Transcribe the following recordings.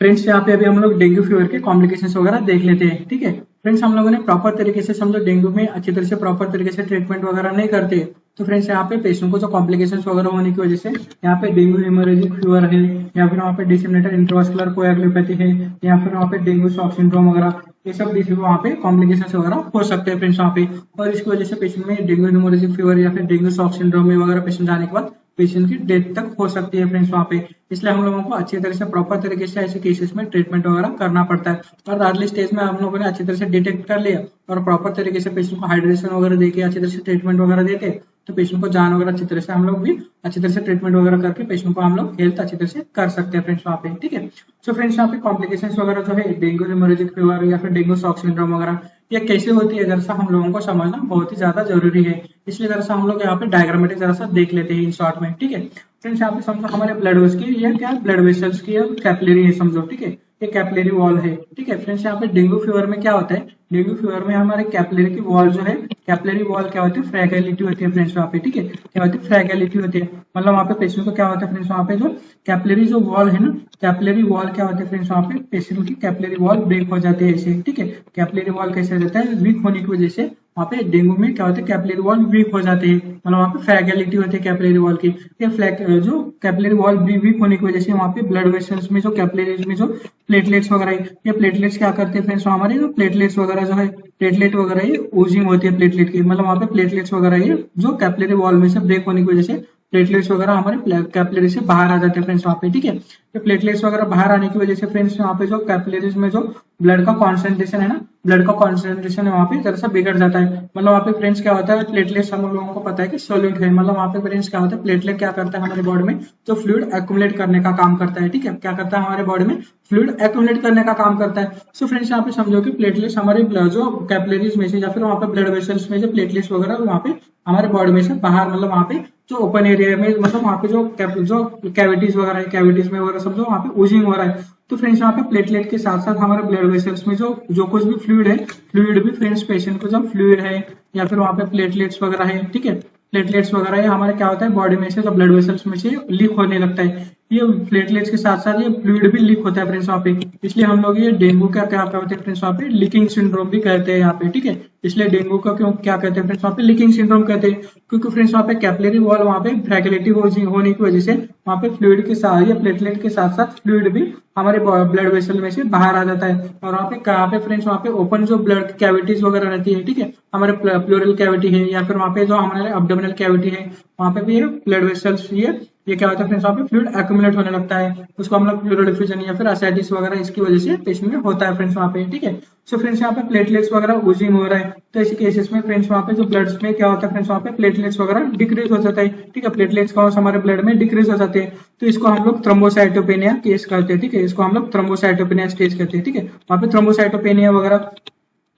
Friends यहाँ पे अभी हम लोग डेंगू फीवर के कॉम्प्लिकेशंस वगैरह देख लेते हैं। ठीक है फ्रेंड्स, हम लोगों ने प्रॉपर तरीके से समझो डेंगू में अच्छी तरह से प्रॉपर तरीके से ट्रीटमेंट वगैरह नहीं करते, तो फ्रेंड्स यहाँ पे पेशेंट को जो कॉम्प्लिकेशंस वगैरह होने की वजह से यहाँ पे डेंगू हेमोरेजिक फीवर है, या फिर वहाँ पे डिसेमिनेटेड इंट्रावास्कुलर कोएगुलोपैथी है, या फिर वहाँ पे डेंगू शॉक सिंड्रोम वगैरह, ये सब डिसीज वहाँ पे कॉम्प्लिकेशंस वगैरह हो सकते हैं फ्रेंड्स वहाँ पे। और इसकी वजह से पेशेंट में डेंगू हेमोरेजिक फीवर या फिर डेंगू शॉक सिंड्रोम में वगैरह पेशेंट जाने के बाद पेशेंट की डेथ तक हो सकती है फ्रेंड्स वहाँ पे। इसलिए हम लोगों को अच्छी तरह से प्रॉपर तरीके से ऐसे केसेस में ट्रीटमेंट वगैरह करना पड़ता है। और अर्ली स्टेज में हम लोगों ने अच्छी तरह से डिटेक्ट कर लिया और प्रॉपर तरीके से पेशेंट को हाइड्रेशन वगैरह देके अच्छी तरह से ट्रीटमेंट वगैरह देते, तो पेशेंट को जान वगैरह अच्छी तरह से हम लोग भी अच्छी तरह से ट्रीटमेंट वगैरह करके पेशेंट को हम लोग हेल्थ अच्छी तरह से कर सकते हैं फ्रेंड्स वहाँ पे। ठीक है, सो फ्रेंड्स यहाँ पे कॉम्प्लिकेशंस वगैरह जो है डेंगू हेमोरेजिक फीवर या फिर डेंगू शॉक सिंड्रोम वगैरह, ये कैसे होती है जरा सा हम लोगों को समझना बहुत ही ज्यादा जरूरी है। इसलिए जरा सा हम लोग यहाँ पे डायग्रामेटिक जरा सा देख लेते हैं इन शॉर्ट में। ठीक है फ्रेंड्स, यहाँ पे समझो हमारे ब्लड वेस की, ये क्या ब्लड वेसल्स की कैपिलरी है समझो। ठीक है, ये कैपिलरी वॉल है। ठीक है फ्रेंड्स, यहाँ पे डेंगू फीवर में क्या होता है, डेंगू फीवर में हमारे कैपिलरी की वॉल जो है, कैपिलरी वॉल क्या होती है, फ्रैगिलिटी होती है फ्रेंड्स वहाँ पे। ठीक है, क्या होती है, फ्रैगिलिटी होती है, मतलब वहाँ पे पेशेंट को क्या होता है फ्रेंड्स वहाँ पे जो कैपिलरी जो वॉल है ना, कैपिलरी वॉल क्या होती है फ्रेंड्स वहाँ पे, पेशेंट की कैपिलरी वॉल ब्रेक हो जाती है ऐसे। ठीक है, कैपिलरी वॉल कैसे हो जाता है, वीक होने की वजह से वहाँ पे डेंगू में क्या होता है, कैपिलरी वॉल वीक हो जाते हैं, मतलब वहाँ पे फ्रैगिलिटी होती है कैपिलरी वॉल की। ये जो कैपिलरी वॉल वीक होने की वजह से वहाँ पे ब्लड वेसल्स में जो कैपिलरीज में जो प्लेटलेट्स वगैरह है, ये प्लेटलेट्स क्या करते हैं फ्रेंड्स, हमारे जो प्लेटलेट्स वगैरह जो है, प्लेटलेट वगैरह ये ओजिंग होती है प्लेटलेट की, मतलब वहाँ पे प्लेटलेट्स वगैरह ये जो कैपिलरी वॉल में से ब्रेक होने की वजह से प्लेटलेट्स वगैरह हमारे कैपिलरी से बाहर आ जाते हैं फ्रेंड्स वहाँ पे। ठीक है, तो प्लेटलेट्स वगैरह बाहर आने की वजह से फ्रेंड्स वहाँ पे जो कैपिलरीज में जो ब्लड का कॉन्सेंट्रेशन है ना, ब्लड का कॉन्सेंट्रेशन है वहाँ पे जरा सा बिगड़ जाता है। मतलब वहाँ पे फ्रेंड्स क्या होता है, प्लेटलेट्स हम लोगों को पता है कि सोल्यूट है, मतलब वहाँ पे फ्रेंड्स क्या होता है, प्लेटलेट क्या करता है हमारे बॉडी में, जो फ्लूइड एक्युमुलेट करने का काम करता है। ठीक है, क्या करता है हमारे बॉडी में, फ्लूइड एक्युमुलेट करने का काम करता है। सो फ्रेंड्स यहाँ पे समझो कि प्लेटलेट्स हमारे जो कैपिलरीज में से या फिर वहाँ पे ब्लड वेसल्स में जो प्लेटलेट्स वगैरह वहाँ पे हमारे बॉडी में से बाहर, मतलब वहाँ पे जो ओपन एरिया में, मतलब वहाँ पे जो कैविटीज वगैरह है, कैविटीज में वगैरह समझो वहाँ पे ओजिंग हो रहा है, तो फ्रेंड्स यहाँ पे प्लेटलेट के साथ साथ हमारे ब्लड वेसल्स में जो जो कुछ भी फ्लूइड है, फ्लूइड भी फ्रेंड्स पेशेंट को जब फ्लूइड है या फिर वहाँ पे प्लेटलेट्स वगैरह है, ठीक है, प्लेटलेट्स वगैरह है हमारे क्या होता है बॉडी में से, जो ब्लड वेसल्स में से लीक होने लगता है, ये प्लेटलेट्स के साथ साथ ये फ्लूइड भी लीक होता है फ्रेंड्स वहाँ पे। इसलिए हम लोग ये डेंगू का क्या कहते हैं फ्रेंड्स वहाँ पे, लीकिंग सिंड्रोम भी कहते हैं यहाँ पे। ठीक है, इसलिए डेंगू का क्यों क्या कहते हैं फ्रेंड्स वहाँ पे, लीकिंग सिंड्रोम कहते हैं, क्योंकि फ्रेंड्स वहाँ पे कैपिलरी वॉल वहाँ पे फ्रैगिलिटी होने की वजह से वहाँ पे फ्लूइड के साथ या प्लेटलेट के साथ साथ फ्लूइड भी हमारे ब्लड वेसल में से बाहर आ जाता है। और वहाँ पे कहाँ पे फ्रेंड्स वहाँ पे ओपन जो ब्लड कैविटीज वगैरह रहती है, ठीक है, हमारे प्लूरल कैविटी है या फिर वहाँ पे जो हमारे अब्डोमिनल कैविटी है, वहाँ पे भी ये ब्लड वेसल्स ये क्या होता है फ्रेंड्स वहाँ पे फ्लूइड एक्युमुलेट होने लगता है, उसको हम लोग प्लूरल डिफ्यूजन या फिर एसाइटिस वगैरह इसकी वजह से पेशेंट में होता है फ्रेंड्स वहाँ पे। ठीक है, सो फ्रेंड्स यहाँ पे प्लेटलेट्स वगैरह ओजिंग हो रहा है, तो ऐसे केसेस में फ्रेंड्स वहाँ पे जो ब्लड में क्या होता है फ्रेंड्स वहाँ पे प्लेटलेट्स वगैरह डिक्रीज हो जाता है। ठीक है, प्लेटलेट्स काउंट हमारे ब्लड में डिक्रीज हो जाते हैं, तो इसको हम लोग थ्रोम्बोसाइटोपेनिया केस करते हैं। ठीक है, इसको हम लोग थ्रोम्बोसाइटोपेनिया स्टेज कहते हैं। ठीक है, वहाँ पे थ्रोम्बोसाइटोपेनिया वगैरह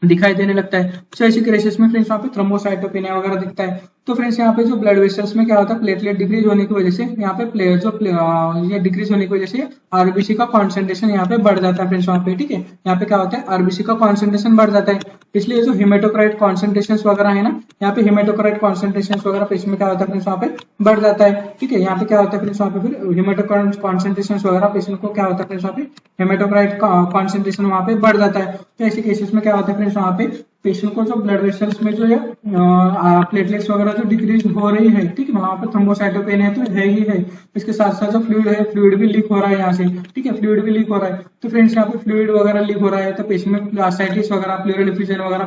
दिखाई देने लगता है। तो ऐसे केसेस में फ्रेंड्स वहाँ पे थ्रोम्बोसाइटोपेनिया वगैरह दिखता है। तो फ्रेंड्स यहाँ पे जो ब्लड वेसल्स में क्या होता है, प्लेटलेट डिक्रीज होने की वजह से यहाँ पे ये डिक्रीज होने की वजह से आरबीसी का कॉन्सेंट्रेशन यहाँ पे बढ़ जाता है फ्रेंड्स वहाँ पे। ठीक है, यहाँ पे क्या होता है, आरबीसी का कॉन्सेंट्रेशन बढ़ जाता है, इसलिए जो हिमेटोक्राइट कॉन्सेंट्रेशन वगैरह है ना, यहाँ पे हिमेटोक्राइट कॉन्सेंट्रेशन वगैरह पेशेंट में क्या होता है फ्रेंड्स वहाँ पे बढ़ जाता है। ठीक है, यहाँ पे क्या होता है फ्रेंड्स वहाँ पे फिर हिमेटोक्राइट कॉन्सेंट्रेशन वगैरह पेशेंट को क्या होता है फ्रेंड्स वहाँ पे हिमेटोक्राइट कॉन्सेंट्रेशन वहाँ पे बढ़ जाता है। तो ऐसे केसेस में क्या होता है फ्रेंड्स वहाँ पे पेशेंट को जो ब्लड वेसल्स में जो है प्लेटलेट्स वगैरह जो डिक्रीज हो रही है, ठीक है, वहाँ पे थ्रोम्बोसाइटोपेनिया तो है ही है, इसके साथ साथ जो फ्लूइड है, फ्लूइड भी लीक हो रहा है यहाँ से। ठीक है, फ्लूइड भी लीक हो रहा है, तो फ्रेंड्स यहाँ पे फ्लूइड वगैरह लीक हो रहा है, तो पेशेंट में एसाइटिस वगैरह, प्लूरल डिफ्यूजन वगैरह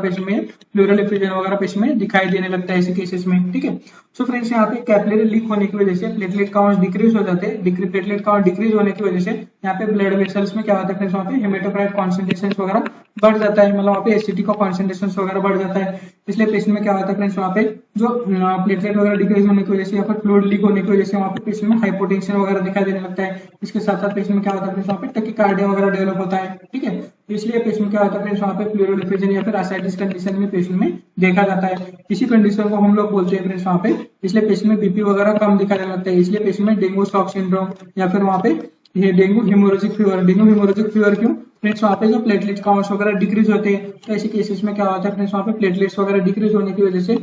पेशेंट में दिखाई देने लगता है ऐसे केसेस में। ठीक है, सो फ्रेंड्स यहाँ पे कैपिलरी लीक होने की वजह से प्लेटलेट काउंट डिक्रीज हो जाते हैं, प्लेटलेट काउंट डिक्रीज होने की वजह से यहाँ पे ब्लड वेसल्स में क्या होता है फ्रेंड्स वहाँ पे हेमेटोक्राइट कॉन्सेंट्रेशन वगैरह बढ़ जाता है, मतलब वहाँ पे एसिडी का कॉन्सेंट्रेशन वगैरह बढ़ जाता है। इसलिए पेशेंट में क्या होता है फ्रेंड्स वहाँ पे जो प्लेटलेट वगैरह डिक्रीज होने की वजह से या फिर फ्लूइड लीक होने की वजह से वहाँ पे पेशेंट में हाइपोटेंशन वगैरह दिखाई देने लगता है। इसके साथ साथ पेशेंट में क्या होता है फ्रेंड्स वहाँ पे टैकीकार्डिया वगैरह डेवलप होता है। ठीक है, इसलिए पेशेंट क्या होता है फ्रेंड्स वहाँ पे प्लूरल डिफ्यूजन या फिर एसाइटिस कंडीशन में पेशेंट में देखा जाता है। इसी कंडीशन को हम लोग बोलते हैं फ्रेंड्स वहाँ पे, इसलिए पेशेंट में बीपी वगैरह कम दिखाई देने लगता है, इसलिए पेशेंट में डेंगू शॉक सिंड्रोम या फिर वहाँ पे ये डेंगू हेमोरेजिक फीवर क्यों फ्रेंड्स वहाँ पे जो प्लेटलेट्स काउंट्स वगैरह डिक्रीज होते हैं। तो ऐसे केसेस में क्या होता है फ्रेंड्स वहाँ पे प्लेटलेट्स वगैरह डिक्रीज होने की वजह से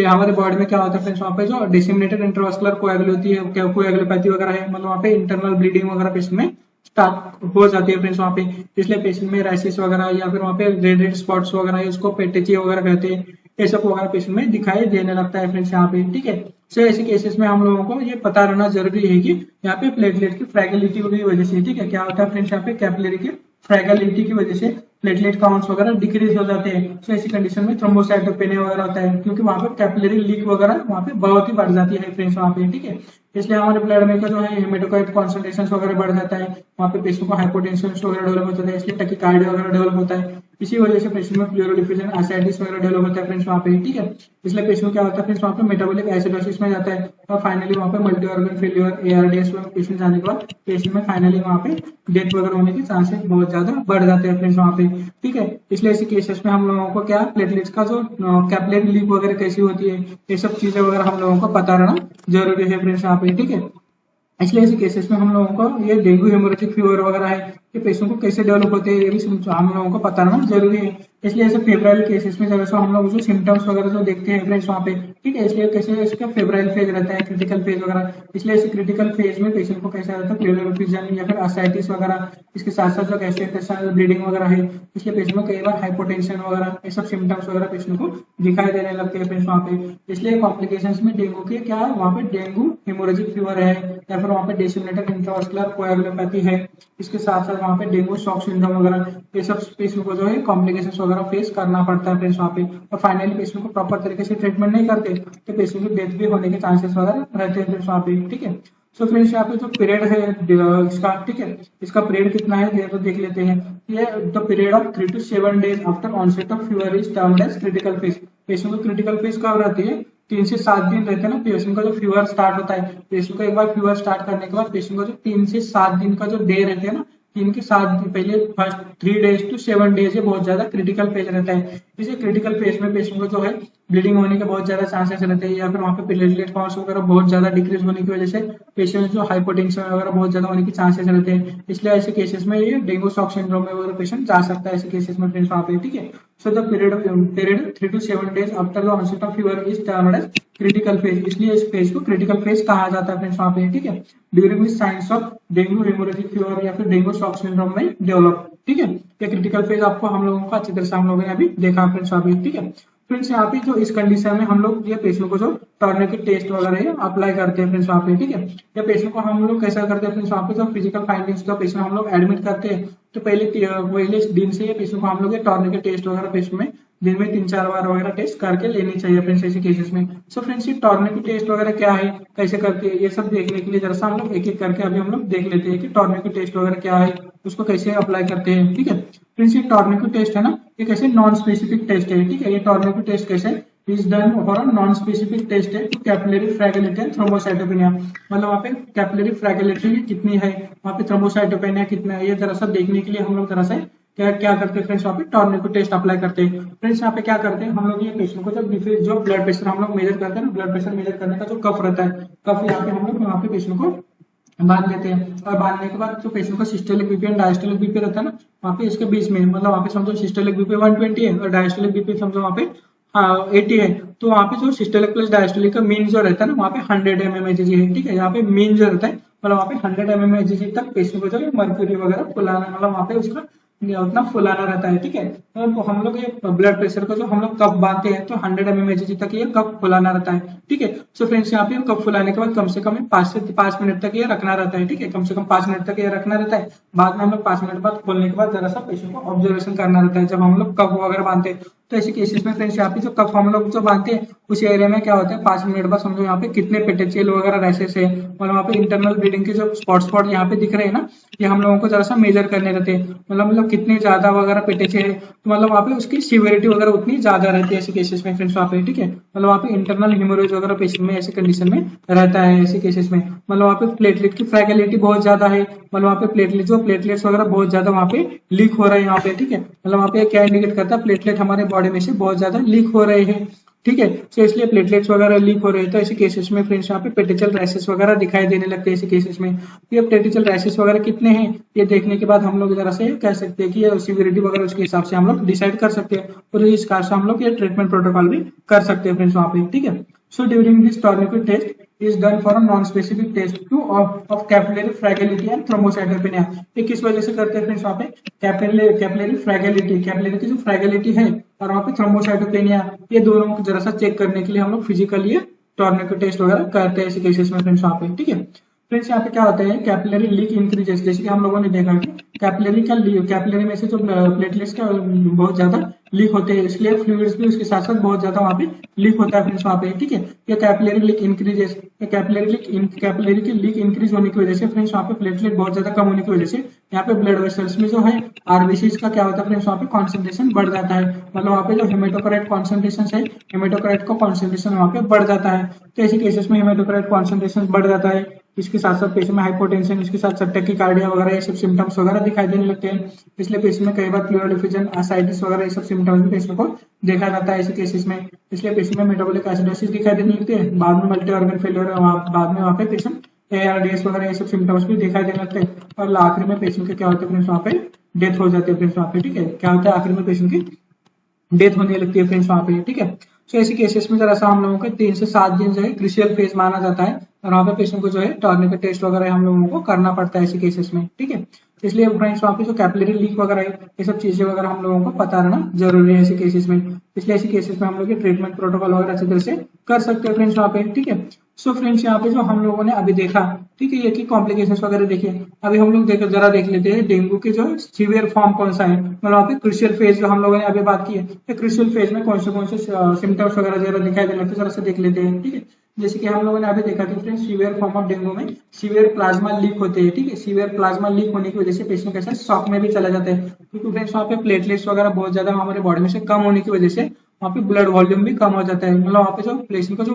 हमारे बॉडी में क्या होता है फ्रेंड्स वहाँ पे जो डिसेमिनेटेड इंट्रावास्कुलर कोएगुलोपैथी वगैरह है, मतलब वहाँ पे इंटरनल ब्लीडिंग वगैरह पेशेंट में स्टार्ट हो जाती है फ्रेंड्स वहाँ पे। इसलिए पेशेंट में रैशेस वगैरह या फिर वहाँ पे रेड स्पॉट्स वगैरह है, उसको पेटेची वगैरह कहते हैं, ये सब वगैरह पेशेंट में दिखाई देने लगता है फ्रेंड्स यहाँ पे, ठीक है। सो ऐसे केसेस में हम लोगों को ये पता रहना जरूरी है कि यहाँ पे प्लेटलेट की फ्रैगिलिटी की वजह से, ठीक है, क्या होता है फ्रेंड्स यहाँ पे कैपिलरी की फ्रैगिलिटी की वजह से प्लेटलेट काउंट्स वगैरह डिक्रीज हो जाते हैं। तो ऐसी कंडीशन में थ्रोम्बोसाइटोपेनिया वगैरह होता है, क्योंकि वहाँ पे कैपिलरी लीक वगैरह वहाँ पे बहुत ही बढ़ जाती है फ्रेंड्स वहाँ पे, ठीक है। इसलिए हमारे ब्लड में का जो है हेमेटोकाइट कॉन्सेंट्रेशन वगैरह बढ़ जाता है, वहाँ पे पेशेंट को हाइपोटेंशन वगैरह डेवलप होता है, इसलिए टैकीकार्डिया वगैरह डेवलप होता है। इसी वजह से पेशेंट में प्लूरोडिफ्यूजन एसाइटिस वगैरह डेवलप होता है फ्रेंड्स वहाँ पे, ठीक है। इसलिए पेशेंट क्या होता है फ्रेंड्स वहाँ पे मेटाबॉलिक एसिडोसिस में जाता है, और फाइनली वहाँ पे मल्टी ऑर्गन फेलियर एआरडीएस में पेशेंट जाने के बाद पेशेंट में फाइनली वहाँ पे डेथ वगैरह होने के चांसेस बहुत ज्यादा बढ़ जाते हैं फ्रेंड्स वहाँ पे, ठीक है। इसलिए ऐसे केसेस में हम लोगों को क्या प्लेटलेट्स का जो कैपिलरी लीक वगैरह कैसी होती है, ये सब चीजें वगैरह हम लोगों को पता रहना जरूरी है फ्रेंड्स यहाँ पे, ठीक है। इसलिए ऐसे केसेस में हम लोगों को ये डेंगू हेमोरेजिक फीवर वगैरह है, ये पेशेंट को कैसे डेवलप होते हैं ये भी हम लोगों को पता रहना जरूरी है। इसलिए ऐसे फेब्राइल केसेस में जैसे हम लोग जो सिम्टम्स वगैरह जो देखते हैं फ्रेंड्स वहाँ पे, ठीक है, इसलिए कैसे इसका फेब्राइल फेज रहता है, क्रिटिकल फेज वगैरह। इसलिए ऐसे क्रिटिकल फेज में पेशेंट को कैसा रहता है प्लूरोडिफ्यूजन या फिर एसाइटिस वगैरह, इसके साथ साथ जो गैस्ट्रोइंटेस्टाइनल ब्लीडिंग वगैरह है, इसलिए पेशेंट में कई बार हाइपोटेंशन वगैरह ये सब सिम्टम्स वगैरह पेशेंट को दिखाई देने लगते हैं फ्रेंड्स वहाँ पे। इसलिए कॉम्प्लिकेशंस में डेंगू के क्या वहाँ पे डेंगू हेमोरेजिक फीवर है, या फिर वहाँ पे डिसेमिनेटेड इंट्रावास्कुलर कोएगुलोपैथी है, इसके साथ साथ वहाँ पे डेंगू शॉक सिंड्रोम वगैरह, ये सब पेशेंट को जो है कॉम्प्लिकेशंस वगैरह फेस करना पड़ता है फ्रेंड्स वहाँ पे। और फाइनली पेशेंट को प्रॉपर तरीके से ट्रीटमेंट नहीं करते तो पेशेंट की डेथ भी होने के चांसेस वगैरह रहते हैं फ्रेंड्स वहाँ पे, ठीक है। सो फ्रेंड्स यहाँ पे जो पीरियड है इसका, ठीक है, इसका पीरियड कितना है ये तो देख लेते हैं। ये the period of 3 to 7 days after onset of fever is termed as critical phase. Patient को क्रिटिकल फेज कब रहती है, 3 से 7 दिन रहते हैं ना पेशेंट का जो फीवर स्टार्ट होता है। पेशेंट को एक बार फीवर स्टार्ट करने के बाद पेशेंट को जो 3 से 7 दिन का जो डे रहते हैं ना, 3 के 7 दिन पहले फर्स्ट 3 days to 7 days ये बहुत ज्यादा क्रिटिकल फेज रहता है। इसे क्रिटिकल फेज में पेशेंट को जो है ब्लीडिंग होने के बहुत ज्यादा चांसेस रहते हैं, या फिर वहाँ पे प्लेटलेट काउंट्स वगैरह बहुत ज्यादा डिक्रीज होने की वजह से पेशेंट जो हाइपोटेंशन वगैरह बहुत ज्यादा होने के चांसेस रहते हैं। इसलिए ऐसे केसेस में ये डेंगू शॉक सिंड्रोम में वगैरह पेशेंट जा सकता है ऐसे केसेस में फ्रेंड्स वहाँ पे, ठीक है। So the period 3 to 7 days after the onset of fever is termed as critical phase. इसलिए इस फेज को क्रिटिकल फेज कहा जाता है फ्रेंड्स वहाँ पे, ठीक है। During which science of dengue haemorrhagic fever या फिर डेंगू शॉक सिंड्रोम में डेवलप, ठीक है। ये क्रिटिकल फेज आपको हम लोगों को अच्छी तरह से हम लोगों ने अभी देखा फ्रेंड्स वहाँ पे, ठीक है। फ्रेंड्स यहाँ पे जो इस कंडीशन में हम लोग ये पेशेंट को जो टॉर्निकेट टेस्ट वगैरह है अप्लाई करते हैं फ्रेंड्स वहाँ पे, ठीक है। या पेशेंट को हम लोग कैसा करते हैं फ्रेंड्स वहाँ पे जो फिजिकल फाइंडिंग्स जो पेशेंट हम लोग एडमिट करते हैं, तो पहले दिन से ये पेशेंट को हम लोग ये टॉर्निकेट टेस्ट वगैरह पेशेंट में दिन में 3-4 बार वगैरह टेस्ट करके लेनी चाहिए फ्रेंड्स ऐसे केसेस में। सो फ्रेंड्स ये टॉर्निकेट टेस्ट वगैरह क्या है, कैसे करते हैं, ये सब देखने के लिए जरा सा हम लोग एक एक करके अभी हम लोग देख लेते हैं कि टॉर्निकेट टेस्ट वगैरह क्या है, उसको कैसे अप्लाई करते हैं, ठीक है। फ्रेंड्स ये टॉर्निकेट टेस्ट है ना, ये कैसे नॉन स्पेसिफिक टेस्ट है, ठीक है। ये टॉर्निकेट टेस्ट कैसे is done for non specific test है कैपिलरी फ्रैगिलिटी एंड थ्रोम्बोसाइटोपेनिया, मतलब वहाँ पे कैपिलरी फ्रैगिलिटी कितनी है, वहाँ पे थ्रोम्बोसाइटोपेनिया कितना है, ये जरा सा देखने के लिए हम लोग जरा सा क्या क्या करते हैं फ्रेंड्स वहाँ पे टॉर्निकेट टेस्ट अप्लाई करते हैं। फ्रेंड्स यहाँ पे क्या करते हैं हम लोग, ये पेशेंट को जो ब्लड प्रेशर हम लोग मेजर करते हैं ना, ब्लड प्रेशर मेजर करने का जो कफ रहता है, कफ यहाँ पे हम लोग वहाँ पे पेशेंट को बांध लेते हैं, और बांधने के बाद जो पेशेंट का systolic BP and diastolic BP रहता है ना, वहाँ पे इसके बीच में मतलब वहाँ पे समझो सिस्टोलिक बीपी 120 है और डायस्टोलिक बीपी समझो वहाँ पे 80 है, तो वहाँ पे जो सिस्टोलिक प्लस डायस्टोलिक का मीन जो रहता है ना, वहाँ पे 100 mmHg है, ठीक है। यहाँ पे मीन जो रहता है मतलब वहाँ पे 100 mmHg तक पेशेंट को जो मर्क्यूरी वगैरह फुलाना, मतलब वहाँ पे उसका उतना फुलाना रहता है, ठीक है। तो हम लोग ये ब्लड प्रेशर को जो हम लोग कप बांधते हैं तो 100 mmHg तक ये कप फुलाना रहता है, ठीक है। सो फ्रेंड्स यहाँ पे कप फुलाने के बाद कम से कम 5 मिनट तक ये रखना रहता है, ठीक है। कम से कम 5 मिनट तक ये रखना रहता है। बाद में हम लोग 5 मिनट बाद खोलने के बाद जरा सा पेशेंट को ऑब्जर्वेशन करना रहता है जब हम लोग कप वगैरह बांधते हैं। तो ऐसे केसेस में फ्रेंड्स यहाँ पे जो कप हम लोग जो बांधते हैं उस एरिया में क्या होता है 5 मिनट बाद समझो यहाँ पे कितने पेटेचियल वगैरह रैशेस है और वहाँ पे इंटरनल ब्लीडिंग के जो स्पॉट यहाँ पे दिख रहे हैं ना, ये हम लोगों को जरा सा मेजर करने रहते हैं, मतलब कितने ज्यादा वगैरह पेटेचियल है, तो मतलब वहाँ पे उसकी सीवियरिटी वगैरह उतनी ज्यादा रहती है ऐसे केसेस में फ्रेंड्स वहाँ पे, ठीक है। मतलब वहाँ पे इंटरनल हेमोरेज वगैरह पेशेंट में ऐसे कंडीशन में रहता है ऐसे केसेस में, मतलब वहाँ पे प्लेटलेट की फ्रैगिलिटी बहुत ज्यादा है, मतलब वहाँ पे प्लेटलेट्स वगैरह बहुत ज्यादा वहाँ पे लीक हो रहे हैं यहाँ पे, ठीक है। मतलब वहाँ पे क्या इंडिकेट करता है प्लेटलेट हमारे बॉडी में से बहुत ज्यादा लीक हो रहे हैं, ठीक है। तो इसलिए प्लेटलेट्स वगैरह लीक हो रहे हैं, तो ऐसे केसेस में फ्रेंड्स यहाँ पे पेटेचियल रैशेस वगैरह दिखाई देने लगते हैं ऐसे केसेस में। ये पेटेचियल रैशेस वगैरह कितने हैं ये देखने के बाद हम लोग जरा से कह सकते हैं कि ये सीवियरिटी वगैरह उसके हिसाब से हम लोग डिसाइड कर सकते हैं और इस हिसाब से हम लोग ये ट्रीटमेंट प्रोटोकॉल भी कर सकते हैं फ्रेंड्स वहाँ पे, ठीक है। So during this tourniquet test is done for a non-specific test to of capillary fragility and thrombocytopenia। ये किस वजह से करते हैं फ्रेंड्स वहाँ पे कैपिलरी फ्रैगिलिटी, कैपिलरी की जो फ्रैगिलिटी है और वहाँ पे थ्रोम्बोसाइटोपेनिया, ये दोनों को जरा सा चेक करने के लिए हम लोग फिजिकली टॉर्निको टेस्ट वगैरह करते हैं ऐसे केसेस में फ्रेंड्स वहाँ पे। ठीक है फ्रेंड्स, यहाँ पे क्या होता है कैपिलरी लीक इंक्रीजेस, जैसे कि हम लोगों ने देखा कि कैपिलरी में से जो प्लेटलेट्स का बहुत ज्यादा लीक होते हैं, इसलिए फ्लूइड्स भी उसके साथ साथ बहुत ज्यादा वहाँ पे लीक होता है फ्रेंड्स वहाँ पे। ठीक है, ये कैपिलरी लीक इंक्रीजेस, कैपिलरी की लीक इंक्रीज होने की वजह से फ्रेंड्स वहाँ पे प्लेटलेट बहुत ज्यादा कम होने की वजह से यहाँ पे ब्लड वेसल्स में जो है आरबीसीज का क्या होता है फ्रेंड्स वहाँ पे कॉन्सेंट्रेशन बढ़ जाता है, मतलब वहाँ पे जो हेमेटोक्राइट कॉन्सेंट्रेशन है, हेमेटोक्राइट का कॉन्सेंट्रेशन वहाँ पे बढ़ जाता है। तो ऐसे केसेस में हेमेटोक्राइट कॉन्सेंट्रेशन बढ़ जाता है, इसके साथ साथ पेशेंट में हाइपोटेंशन, इसके साथ साथ टैकीकार्डिया वगैरह ये सब सिम्टम्स वगैरह दिखाई देने लगते हैं। इसलिए पेशेंट में कई बार प्लूरल डिफ्यूजन, एसाइटिस वगैरह ये सब सिम्टम्स भी पेशेंट को देखा जाता है ऐसे केसेस में। इसलिए पेशेंट में मेटाबॉलिक एसिडोसिस दिखाई देने लगती है, बाद में मल्टी ऑर्गन फेलियर, बाद में वहाँ पे पेशेंट ARDS वगैरह ये सब सिम्टम्स भी दिखाई देने लगते हैं और आखिर में पेशेंट के क्या होते हैं फ्रेंड्स वहाँ पे डेथ हो जाती है फ्रेंड्स वहाँ पे। ठीक है, क्या होता है आखिर में पेशेंट की डेथ होने लगती है फ्रेंड्स वहाँ पे। ठीक है, तो ऐसे केसेस में जरा सा हम लोगों को 3 से 7 दिन जो है क्रिशियल फेज माना जाता है और वहाँ पे पेशेंट को जो है टॉर्निको टेस्ट वगैरह हम लोगों को करना पड़ता है ऐसे केसेस में। ठीक है, इसलिए फ्रेंड्स वहाँ पे जो कैपिलरी लीक वगैरह है ये सब चीजें वगैरह हम लोगों को पता रहना जरूरी है ऐसे केसेस में। इसलिए ऐसे केसेस में हम लोग ट्रीटमेंट प्रोटोकॉल वगैरह अच्छी तरह से कर सकते हैं फ्रेंड्स वहाँ पे। ठीक है, सो फ्रेंड्स यहाँ पे जो हम लोगों ने अभी देखा, ठीक है, ये की कॉम्प्लिकेशंस वगैरह देखिए। अभी हम लोग जरा देख लेते हैं डेंगू के जो सीवियर फॉर्म कौन सा है, मतलब वहाँ पे क्रिशियल फेज जो हम लोगों ने अभी बात की है, क्रिशियल फेज में कौन से सिम्टम्स वगैरह जरा दिखाई देने लगते जरा से देख लेते हैं। ठीक है, जैसे कि हम लोगों ने अभी देखा कि friends severe form of dengue में सीवियर प्लाज्मा लीक होते हैं। ठीक है, सीवियर प्लाज्मा लीक होने की वजह से पेशेंट कैसे शॉक में भी चला जाता है, क्योंकि फ्रेंड्स वहाँ पे प्लेटलेट्स वगैरह बहुत ज्यादा हमारे बॉडी में से कम होने की वजह से वहाँ पे ब्लड वॉल्यूम भी कम हो जाता है, मतलब वहाँ पे जो पेशेंट का जो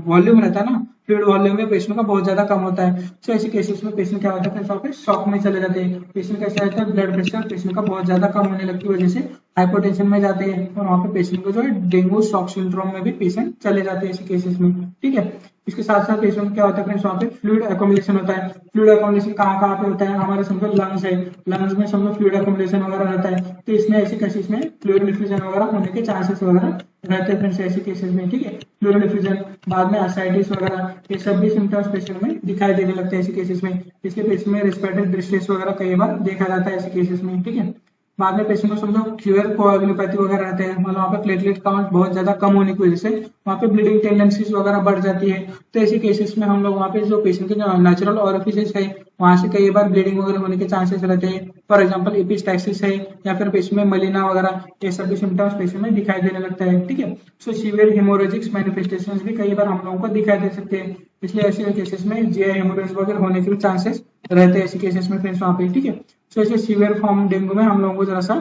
वॉल्यूम रहता है ना, फ्लूइड वॉल्यूम में पेशेंट का बहुत ज्यादा कम होता है। सो ऐसे केसेस में पेशेंट क्या होता है वहाँ पे शॉक में चले जाते हैं, पेशेंट कैसा रहता है ब्लड प्रेशर पेशेंट का बहुत ज्यादा कम होने लगती वजह से हाइपोटेंशन में जाते हैं और वहाँ पे पेशेंट को जो है डेंगू शॉक सिंड्रोम में भी पेशेंट चले जाते हैं ऐसे केसेस में। ठीक है, इसके साथ साथ पेशेंट क्या होता है फ्रेंड्स वहाँ पे फ्लूइड एकोमुलेशन होता है। फ्लूइड एकोमुलेशन कहाँ पे होता है, हमारे समझो लंग्स है, लंग्स में समझो फ्लूइड एकोमुलेशन वगैरह रहता है, तो इसमें ऐसे केसेस में फ्लूइड डिफ्यूजन वगैरह होने के चांसेस वगैरह रहते हैं फ्रेंड्स ऐसे केसेस में। ठीक है, फ्लूइड डिफ्यूजन, बाद में एसाइटिस वगैरह ये सब भी सिम्टम्स पेशेंट में दिखाई देने लगते हैं ऐसे केसेस में। इसलिए पेशेंट में रेस्पिरेटरी डिस्ट्रेस वगैरह कई बार देखा जाता है ऐसे केसेस में। ठीक है, बाद में पेशेंट को समझो फीवर कोएगुलोपैथी वगैरह रहते हैं, मतलब वहाँ पे प्लेटलेट काउंट बहुत ज्यादा कम होने की वजह से वहाँ पे ब्लीडिंग टेंडेंसीज वगैरह बढ़ जाती है। तो ऐसे केसेस में हम लोग वहाँ पे जो पेशेंट के जो नेचुरल ओरिफिसेस है वहां से कई बार ब्लीडिंग वगैरह होने के चांसेस रहते हैं। फॉर एग्जाम्पल एपिस्टैक्सिस है या फिर पेशेंट में मलिना वगैरह ये सभी सिम्टम्स पेशेंट में दिखाई देने लगता है। ठीक है, सो सीवियर हेमोरेजिक्स मैनिफेस्टेशंस भी कई बार हम लोगों को दिखाई दे सकते हैं, इसलिए ऐसे केसेस में जीआई हेमोरेज वगैरह होने के भी चांसेस रहते हैं ऐसे केसेस में फ्रेंड्स वहाँ पे। ठीक है, सो ऐसे सीवियर फॉर्म डेंगू में हम लोगों को जरा सा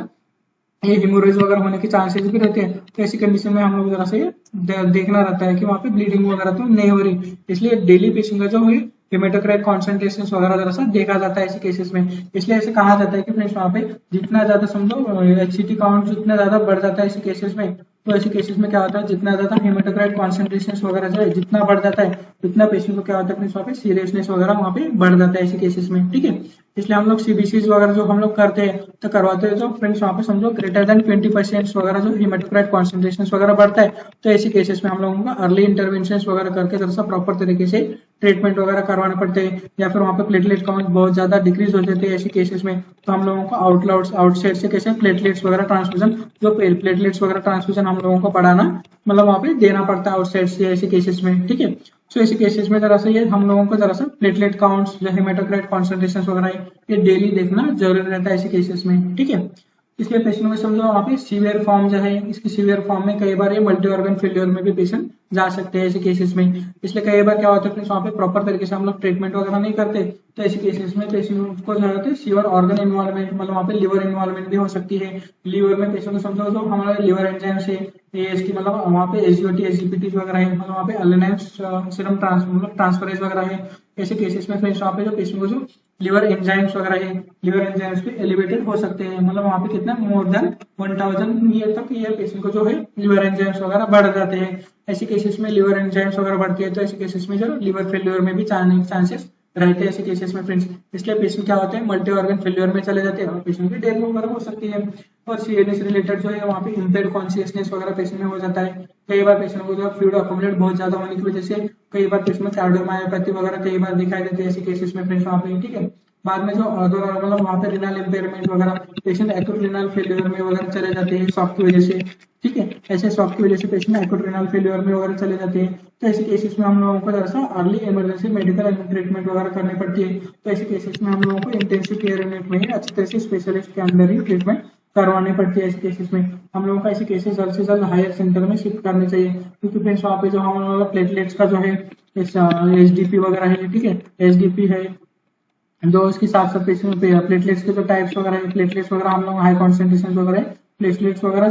ये हेमोरेज वगैरह होने के चांसेस भी रहते हैं। तो ऐसी कंडीशन में हम लोग जरा से देखना रहता है कि वहाँ पे ब्लीडिंग वगैरह तो नहीं हो रही, इसलिए डेली पेशेंट का जो है हेमेटोक्राइट कॉन्सेंट्रेशन वगैरह जरा सा देखा जाता है ऐसे केसेस में। इसलिए ऐसे कहा जाता है कि फ्रेंड्स वहाँ पे जितना ज्यादा समझो एचसीटी काउंट जितना ज्यादा बढ़ जाता है ऐसे केसेस में, तो ऐसे केसेस में क्या होता है जितना ज्यादा हेमेटोक्राइट कॉन्सेंट्रेशन वगैरह जो है जितना बढ़ जाता है उतना पेशेंट को क्या होता है वहाँ पे सीरियसनेस वगैरह वहाँ पे बढ़ जाता है ऐसे केसेस में। ठीक है, इसलिए हम लोग सीबीसीज वगैरह जो हम लोग करते हैं तो करवाते हैं जो फ्रेंड्स वहाँ पे समझो ग्रेटर देन 20% वगैरह जो हेमेटोक्राइट कॉन्सेंट्रेशन वगैरह बढ़ता है, तो ऐसे केसेस में हम लोगों को अर्ली इंटरवेंशन वगैरह करके जरा सा प्रॉपर तरीके से ट्रीटमेंट वगैरह करवाना पड़ते हैं। या फिर वहाँ पे प्लेटलेट काउंट बहुत ज्यादा डिक्रीज हो जाते हैं ऐसे केसेस में, तो हम लोगों को आउटसाइड से कैसे प्लेटलेट्स वगैरह ट्रांसफ्यूजन जो प्लेटलेट्स वगैरह ट्रांसफ्यूजन हम लोगों को बढ़ाना मतलब वहाँ पे देना पड़ता है आउटसाइड से ऐसे केसेस में। ठीक है, सो ऐसे केसेस में जरा सा ये हम लोगों को जरा सा प्लेटलेट काउंट्स जो हेमेटोक्राइट कॉन्सेंट्रेशन वगैरह है ये डेली देखना जरूरी रहता है ऐसे केसेस में। ठीक है, इसलिए पेशेंट में समझो वहाँ पे सीवियर फॉर्म जो है इसकी सीवियर फॉर्म में कई बार ये मल्टी ऑर्गन फेलियर में भी पेशेंट जा सकते हैं ऐसे केसेस में। इसलिए कई बार क्या होता है वहाँ पे प्रॉपर तरीके से हम लोग ट्रीटमेंट वगैरह नहीं करते, तो ऐसे केसेस में पेशेंट को जो है सीवियर ऑर्गन इन्वॉल्वमेंट मतलब वहाँ पे लिवर इन्वॉल्वमेंट भी हो सकती है। लिवर में पेशेंट को समझो जो हमारे लिवर एंजाइम से एएसटी मतलब वहाँ पे एसजीओटी एसजीपीटी वगैरह है, मतलब वहाँ पे अलेनाइन सीरम ट्रांसफरेज वगैरह है। ऐसे केसेस में फ्रेंड्स वहाँ पे जो पेशेंट को जो लिवर एंजाइम्स वगैरह है लिवर एंजाइम्स भी एलिवेटेड हो सकते हैं, मतलब वहाँ पे कितना मोर देन 1000 ये तक ये पेशेंट को जो है लिवर एंजाइम्स वगैरह बढ़ जाते हैं। ऐसे केसेस में लिवर एंजाइम्स वगैरह बढ़ती है तो ऐसे केसेस में जो लिवर फेल्योर में भी चांसेस रहते हैं ऐसे केसेस में फ्रेंड्स। इसलिए पेशेंट क्या होते हैं मल्टी ऑर्गन फेल्योर में चले जाते हैं और पेशेंट की डेथ वगैरह हो सकती है। और सीएनएस रिलेटेड जो है वहाँ पे इम्पेयर्ड कॉन्शियसनेस वगैरह पेशेंट में हो जाता है। कई बार पेशेंट को जो है फ्लूइड अकोमोडेट बहुत ज्यादा होने की वजह से कई बार पेशेंट में कार्डियोमायोपैथी वगैरह कई बार दिखाई देती है ऐसे केसेस में फ्रेंड्स वहाँ पे, ठीक है। बाद में जो मतलब वहाँ पे रिनल इम्पेयरमेंट वगैरह, पेशेंट एक्यूट रिनल फेल्योर में वगैरह चले जाते हैं शॉक की वजह से, ठीक है। ऐसे शॉक की वजह से पेशेंट एक्यूट रिनल फेल्योर में वगैरह चले जाते हैं। तो ऐसे केसेस में हम लोगों को जैसा अर्ली इमरजेंसी मेडिकल ट्रीटमेंट वगैरह करनी पड़ती है। तो ऐसे केसेस में हम लोगों को इंटेंसिव केयर यूनिट में ही अच्छी तरह से स्पेशलिस्ट के अंदर ही ट्रीटमेंट करवानी पड़ती है। ऐसे केसेस में हम लोगों का ऐसे केसेस जल्द से जल्द हायर सेंटर में शिफ्ट करने चाहिए, क्योंकि फ्रेंड्स वहाँ पे जो हम लोगों का प्लेटलेट्स का जो है एचडीपी वगैरह है, ठीक है, एचडीपी है जो उसके साथ साथ पेशेंट पे प्लेटलेट्स के जो टाइप्स वगैरह है, प्लेटलेट्स वगैरह हम लोग हाई कॉन्सेंट्रेशन वगैरह है, प्लेटलेट्स वगैरह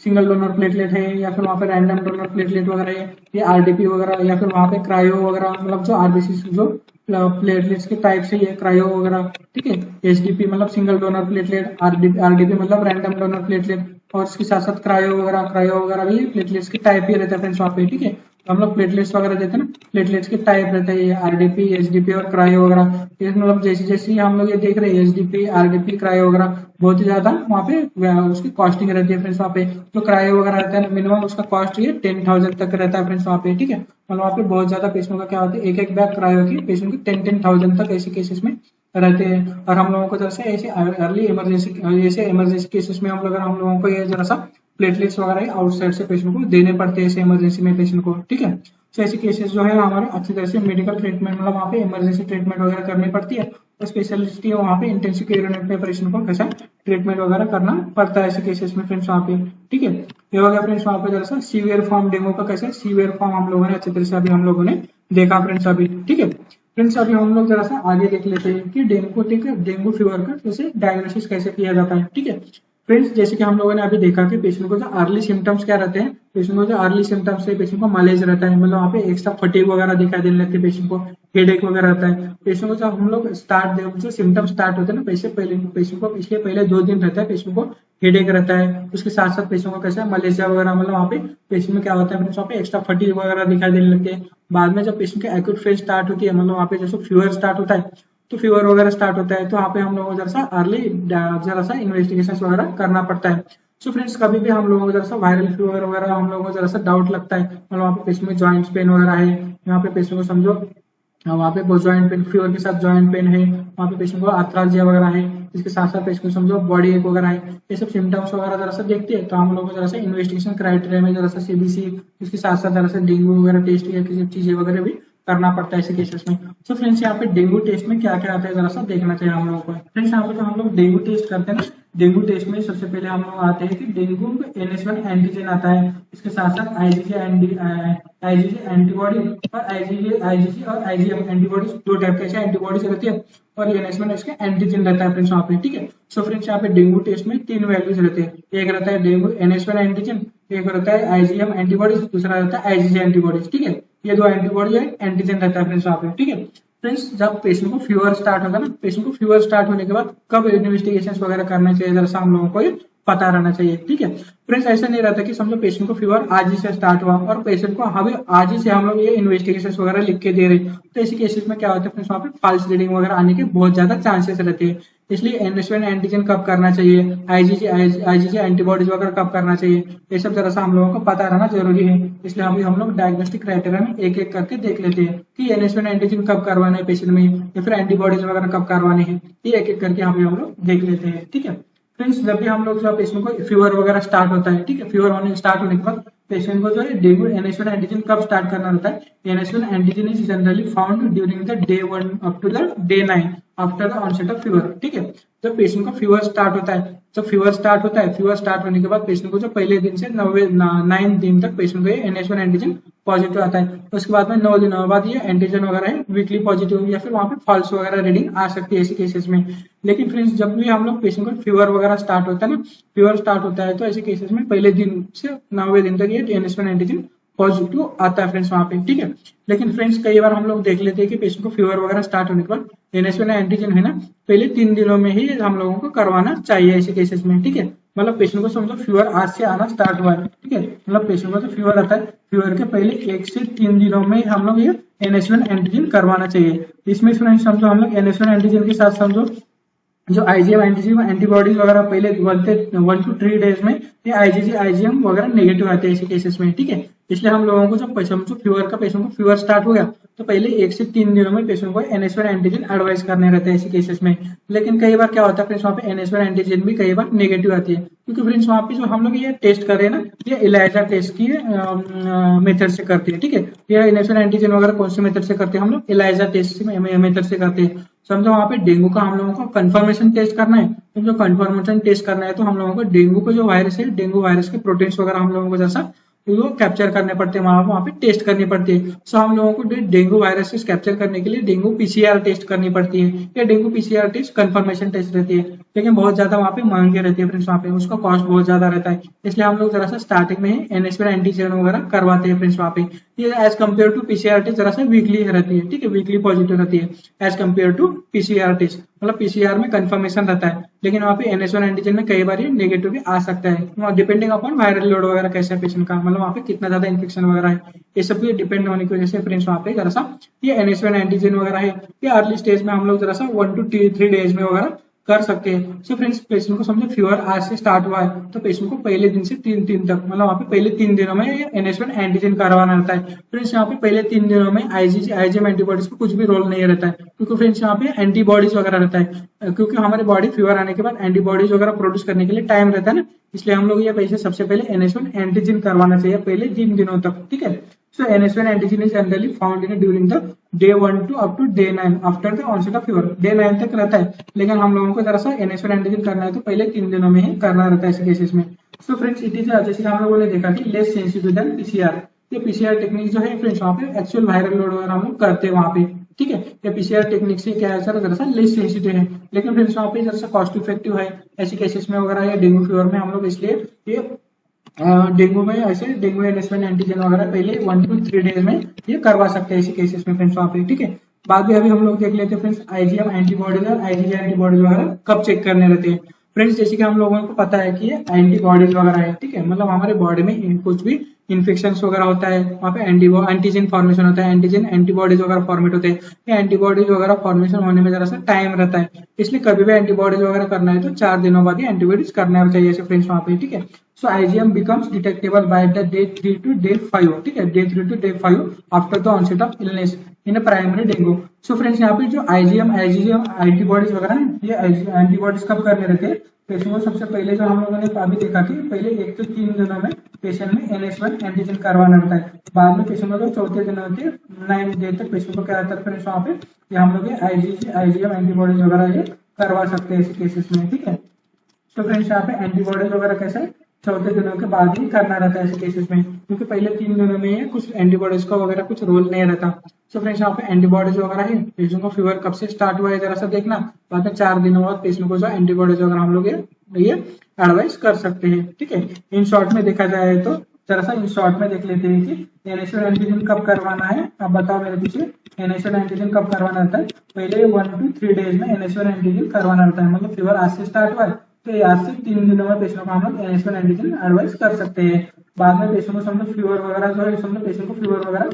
सिंगल डोनर प्लेटलेट है या फिर वहाँ पे रैंडम डोनर प्लेटलेट वगैरह है, ये आरडीपी वगैरह या फिर वहाँ पे क्रायो वगैरह, मतलब जो आरबीसी जो प्लेटलेट्स के टाइप से है क्रायो वगैरह, ठीक है। एचडीपी मतलब सिंगल डोनर प्लेटलेट, आरडीपी मतलब रैंडम डोनर प्लेटलेट, और इसके साथ साथ क्रायो वगैरह भी प्लेटलेट्स के टाइप ही रहता है फ्रेंड्स वहाँ पे, ठीक है। तो हम लोग प्लेटलेट्स वगैरह देते हैं ना, प्लेटलेट्स के टाइप रहते हैं आरडीपी, एचडीपी और क्रायो वगैरह। ये मतलब जैसे जैसे हम लोग ये देख रहे हैं एचडीपी, आरडीपी, क्रायो वगैरह बहुत ही ज्यादा वहाँ पे उसकी कॉस्टिंग रहती है फ्रेंड्स वहाँ पे। जो क्रायो वगैरह रहता है मिनिमम उसका कॉस्ट ये 10,000 तक रहता है फ्रेंड्स वहाँ पे, ठीक है। और वहाँ पे बहुत ज्यादा पेशेंट का क्या होता है, एक एक बैग क्रायो की पेशेंट की 10,000 तक ऐसे केसेस में रहते हैं। और हम लोगों को जैसे ऐसे अर्ली इमरजेंसी, ऐसे इमरजेंसी केसेस में हम लोगों को ये जरा सा प्लेटलेट्स वगैरह आउटसाइड से पेशेंट को देने पड़ते हैं ऐसे इमरजेंसी में पेशेंट को, ठीक है। तो ऐसे केसेस जो है हमारे अच्छी तरह से मेडिकल ट्रीटमेंट मतलब वहाँ पे इमरजेंसी ट्रीटमेंट वगैरह करनी पड़ती है। तो स्पेशलिस्ट है वहाँ पे इंटेंसिव केयर यूनिट में पेशेंट को कैसा ट्रीटमेंट वगैरह करना पड़ता है ऐसे केसेस में फ्रेंड्स वहाँ पे, ठीक है। ये हो गया फ्रेंड्स वहाँ पे जरा सा सीवियर फॉर्म डेंगू का, कैसे सीवियर फॉर्म हम लोगों ने अच्छी तरह से अभी हम लोगों ने देखा फ्रेंड्स अभी, ठीक है। फ्रेंड्स अभी हम लोग जरा सा आगे देख लेते हैं कि डेंगू, ठीक है, डेंगू फीवर का जैसे डायग्नोसिस कैसे किया जाता है, ठीक है। फ्रेंड्स जैसे कि हम लोगों ने अभी देखा कि पेशेंट को जो अर्ली सिम्टम्स क्या रहते हैं, पेशेंट को जो अर्ली सिम्टम्स है, पेशेंट को मलेज रहता है, मतलब वहाँ पे एक्स्ट्रा फटीग वगैरह दिखाई देने लगती है, पेशेंट को हेडेक वगैरह रहता है। पेशेंट को जब हम लोग जो सिम्टम्स स्टार्ट होते हैं ना, पेशेंट को इसके पहले 2 दिन रहता है पेशेंट को हेडेक रहता है, उसके साथ साथ पेशेंट को कैसा मलेशिया वगैरह, मतलब वहाँ पे पेशेंट में क्या होता है वहाँ पे एक्स्ट्रा फटीग वगैरह दिखाई देने लगते हैं। बाद में जब पेशेंट की एक्यूट फेज स्टार्ट होती है, मतलब वहाँ पे जैसे फीवर स्टार्ट होता है, तो फीवर वगैरह स्टार्ट होता है, तो वहाँ पे हम लोगों को जरा सा इन्वेस्टिगेशन वगैरह करना पड़ता है। सो फ्रेंड्स कभी भी हम लोगों को जरा सा वायरल फीवर वगैरह हम लोगों को जरा सा डाउट लगता है, मतलब वहाँ पे पेशेंट में जॉइंट्स पेन वगैरह है, यहाँ पे पेशेंट को समझो वहाँ पे जॉइंट पेन, फीवर के साथ जॉइंट पेन है, वहाँ पे पेशेंट को आर्थरालजिया वगैरह है, इसके साथ साथ पेशेंट को समझो बॉडी एक वगैरह है, ये सब सिम्टम्स वगैरह जरा सा देखते हैं, तो हम लोग को जरा सा इन्वेस्टिगेशन क्राइटेरिया में जरा सा सीबीसी, इसके साथ साथ जरा सा डेंगू वगैरह टेस्ट या किसी चीजें वगैरह भी करना पड़ता है ऐसे केसेस में। तो फ्रेंड्स यहाँ पे डेंगू टेस्ट में क्या क्या आता है जरा सा देखना चाहिए हम लोगों को। फ्रेंड्स यहाँ पे जो हम लोग डेंगू टेस्ट करते हैं ना, डेंगू टेस्ट में सबसे पहले हम लोग आते हैं कि डेंगू NH1 एंटीजन आता है, इसके साथ साथ आईजीजी एंटीबॉडी और आईजीजी और आईजीएम एंटीबॉडी, 2 टाइप के एंटीबॉडीज रहती है, और NH1 इसके एंटीजन रहता है फ्रेंड्स वहाँ पे, ठीक है। सो फ्रेंड्स यहाँ पे डेंगू टेस्ट में 3 वैल्यूज रहते हैं, एक रहता है डेंगू NH1 एंटीजन, एक रहता है आईजीएम एंटीबॉडीज, दूसरा रहता है आईजीजी एंटीबॉडीज, ठीक है। ये 2 एंटीबॉडी है, एंटीजन रहता है फ्रेंड्स वहाँ पे, ठीक है। फ्रेंड्स जब पेशेंट को फीवर स्टार्ट होगा ना, पेशेंट को फीवर स्टार्ट होने के बाद कब इन्वेस्टिगेशन वगैरह करना चाहिए जरा सा हम लोगों को ये पता रहना चाहिए, ठीक है। फ्रेंड्स ऐसा नहीं रहता कि समझो पेशेंट को फीवर आज ही से स्टार्ट हुआ और पेशेंट को हमें आज ही से हम लोग ये इन्वेस्टिगेशन वगैरह लिख के दे रहे, तो ऐसे केसेस में क्या होता है फ्रेंड्स वहाँ पे फॉल्स रीडिंग वगैरह आने के बहुत ज्यादा चांसेस रहते हैं। इसलिए NH1 एंटीजन कब करना चाहिए, आईजीजी एंटीबॉडीज वगैरह कब करना चाहिए, ये सब जरा सा हम लोगों को पता रहना जरूरी है। इसलिए अभी हम लोग डायग्नोस्टिक क्राइटेरिया में एक एक करके देख लेते हैं कि NH1 एंटीजन कब करवाना है पेशेंट में, या फिर एंटीबॉडीज वगैरह कब करवाने हैं, ये एक एक करके हम लोग देख लेते हैं, ठीक है। फ्रेंड्स जब भी हम लोग जो पेशेंट को फीवर वगैरह स्टार्ट होता है, ठीक है, फीवर स्टार्ट होने के बाद पेशेंट को जो है डेंगू NH1 एंटीजन कब स्टार्ट करना रहता है, NH1 antigen is generally found during the day 1 up to the day 9 after the onset of fever, ठीक है। जब पेशेंट को फीवर स्टार्ट होता है, जब फीवर स्टार्ट होता है, फीवर स्टार्ट होने के बाद पेशेंट को जो पहले दिन से 9 दिन तक पेशेंट को ये NH1 एंटीजन पॉजिटिव आता है, उसके बाद में 9 दिनों बाद ये एंटीजन वगैरह है वीकली पॉजिटिव या फिर वहाँ पे फॉल्स वगैरह रीडिंग आ सकती है ऐसे केसेस में। लेकिन फ्रेंड्स जब भी हम लोग पेशेंट को फीवर वगैरह स्टार्ट होता है ना, फीवर स्टार्ट होता है तो ऐसे केसेस में पहले दिन से 9वें दिन तक ये NH1 एंटीजन पॉजिटिव आता है फ्रेंड्स वहाँ पे, ठीक है। लेकिन फ्रेंड्स कई बार हम लोग देख लेते हैं कि पेशेंट को फीवर वगैरह स्टार्ट होने के बाद NH1 एंटीजन है ना, पहले 3 दिनों में ही हम लोगों को करवाना चाहिए ऐसे केसेस में, ठीक है। मतलब पेशेंट को समझो फीवर आज से आना स्टार्ट हुआ है, ठीक है, मतलब पेशेंट को जो फीवर आता है फीवर के पहले 1 से 3 दिनों में हम लोग ये NH1 एंटीजन करवाना चाहिए। इसमें फ्रेंड्स समझो हम लोग NH1 एंटीजन के साथ समझो जो आईजीएम एंटीबॉडीज वगैरह पहले बनते 1 to 3 डेज में, ये आईजीजी आईजीएम वगैरह नेगेटिव आते हैं ऐसे केसेस में, ठीक है। इसलिए हम लोगों को जब समझो फीवर का पेशेंट को फीवर स्टार्ट हो गया तो पहले 1 से 3 दिनों में पेशेंट को एनएसवन एंटीजन एडवाइस करने रहते हैं ऐसे केसेस में। लेकिन कई बार क्या होता है फ्रेंड्स, वहाँ पे एनएसवन एंटीजन भी कई बार नेगेटिव आती है, क्योंकि फ्रेंड्स वहाँ पे जो हम लोग ये टेस्ट कर रहे हैं ना, ये इलाइजा टेस्ट की मेथड से करते हैं, ठीक है। ये एनएसवन एंटीजन वगैरह कौन से मेथड से करते हैं हम लोग, इलाइजा टेस्ट मेथड से करते हैं। समझो वहाँ पे डेंगू का हम लोगों को कंफर्मेशन टेस्ट करना है, तो जो कंफर्मेशन टेस्ट करना है तो हम लोगों को डेंगू का जो वायरस है, डेंगू वायरस के प्रोटीन्स वगैरह हम लोगों को जैसा वो कैप्चर करने पड़ते हैं, वहां पे टेस्ट करनी पड़ती है। सो हम लोगों को डेंगू वायरस कैप्चर करने के लिए डेंगू पीसीआर टेस्ट करनी पड़ती है, या dengue PCR test confirmation test रहती है, लेकिन बहुत ज्यादा वहाँ पे महंगी रहती है फ्रेंड्स, वहाँ पे उसका कॉस्ट बहुत ज्यादा रहता है। इसलिए हम लोग जरा सा स्टार्टिंग में ही एनएसवन एंटीजन वगैरह करवाते हैं फ्रेंड्स वहाँ पे। ये as compare to PCR test जरा सा वीकली रहती है, ठीक है, वीकली पॉजिटिव रहती है as compare to PCR test. मतलब पीसीआर में कंफर्मेशन रहता है, लेकिन वहाँ पे एनएसवन एंटीजन में कई बार ये नेगेटिव भी आ सकता है, डिपेंडिंग अपॉन वायरल लोड वगैरह कैसा है पेशेंट का, मतलब वहाँ पे कितना ज्यादा इन्फेक्शन वगैरह है, ये सब भी डिपेंड होने की वजह से फ्रेंड्स वहाँ पे जरा सा ये एनएसवन एंटीजन वगैरह है, ये अर्ली स्टेज में हम लोग जरा सा 1 to 3 डेज में वगैरह कर सकते हैं। सो फ्रेंड्स पेशेंट को समझो फीवर आज से स्टार्ट हुआ है तो पेशेंट को पहले दिन से 3 दिन तक, मतलब वहाँ पे पहले 3 दिनों में एनएसवन एंटीजन करवाना रहता है। फ्रेंड्स यहाँ पे पहले 3 दिनों में आईजीजी आईजीएम एंटीबॉडीज को कुछ भी रोल नहीं रहता है, क्योंकि फ्रेंड्स यहाँ पे एंटीबॉडीज वगैरह रहता है, क्योंकि हमारी बॉडी फीवर आने के बाद एंटीबॉडीज वगैरह प्रोड्यूस करने के लिए टाइम रहता है ना, इसलिए हम लोग ये पहले सबसे पहले एनएसवन एंटीजन करवाना चाहिए पहले 3 दिनों तक, ठीक है। So NH1 antigen is generally found in during the day 1 to up to day 9 after the onset of fever. Day 9 तक रहता है, लेकिन हम लोगों को जरा सा NH1 एंटीजन करना है तो पहले 3 दिनों में ही करना रहता है ऐसे केसेस में। सो फ्रेंड्स इट इज जैसे हम लोगों ने देखा कि लेस सेंसिटिव देन पीसीआर। ये पीसीआर टेक्निक जो है फ्रेंड्स वहाँ पे एक्चुअल वायरल लोड वगैरह हम लोग करते हैं वहाँ पे, ठीक है। ये पीसीआर टेक्निक से क्या है सर, जरा सा लेस सेंसिटिव है, लेकिन फ्रेंड्स वहाँ पे जरा सा कॉस्ट इफेक्टिव है ऐसे केसेस में वगैरह, या डेंगू फीवर में हम लोग इसलिए ये डेंगू में ऐसे डेंगू एनएसवन एंटीजन वगैरह पहले 1 to 3 डेज में ये करवा सकते हैं ऐसे केसेस में फ्रेंड्स वहाँ पे, ठीक है। बाद में अभी हम लोग देख लेते हैं फ्रेंड्स आईजीएम एंटीबॉडीज और आईजीजी एंटीबॉडीज वगैरह कब चेक करने रहते हैं। फ्रेंड्स जैसे कि हम लोगों को पता है कि ये एंटीबॉडीज वगैरह है, ठीक है, मतलब हमारे बॉडी में कुछ भी इन्फेक्शन वगैरह होता है वहाँ पे एंटीजन फॉर्मेशन होता है, एंटीजन एंटीबॉडीज वगैरह फॉर्मेट होते हैं, ये एंटीबॉडीज वगैरह फॉर्मेशन होने में जरा सा टाइम रहता है, इसलिए कभी भी एंटीबॉडीज वगैरह करना है तो 4 दिनों बाद ही एंटीबॉडीज करना चाहिए ऐसे फ्रेंड्स वहाँ पे, ठीक है। So IgM becomes detectable by the day 3 to day 5, ठीक है, day 3 to day 5 after the onset of illness in a primary dengue. So friends यहाँ पे जो IgM एंटीबॉडीज वगैरह है, ये एंटीबॉडीज कब करने रहते हैं पेशेंट को, सबसे पहले जो हम लोगों ने अभी देखा कि पहले 1 से 3 दिनों में पेशेंट में NH1 एंटीजन करवाना रहता है, बाद में पेशेंट को 4थे दिन के 9 डे तक पेशेंट को क्या रहता है फ्रेंड्स वहाँ पे ये हम लोग IgM एंटीबॉडीज वगैरह ये करवा सकते हैं ऐसे केसेस में, ठीक है। तो फ्रेंड्स यहाँ पे एंटीबॉडीज वगैरह कैसे 4थे दिनों के बाद ही करना रहता है ऐसे केसेस में, क्योंकि पहले 3 दिनों में ये कुछ एंटीबॉडीज का वगैरह कुछ रोल नहीं रहता। सो फ्रेंड्स यहाँ पे एंटीबॉडीज वगैरह है, पेशेंट को फीवर कब से स्टार्ट हुआ है जरा सा देखना, बाद में 4 दिनों बाद पेशेंट को जो एंटीबॉडीज वगैरह हम लोग ये एडवाइस कर सकते हैं, ठीक है। इन शॉर्ट में देखा जाए तो जरा सा इन शॉर्ट में देख लेते हैं कि एनएसवन एंटीजन कब करवाना है। अब बताओ मेरे पीछे, एनएसवन एंटीजन कब करवाना रहता है, पहले 1 to 3 डेज में एनएसवन एंटीजन करवाना रहता है, मतलब फीवर आज से स्टार्ट हुआ है तो आज से 3 दिनों में पेशेंट को हम लोग एनएसवन एंटीजन एडवाइस कर सकते हैं। बाद में पेशेंट को समझो फीवर वगैरह जो है, समझो पेशेंट को फीवर वगैरह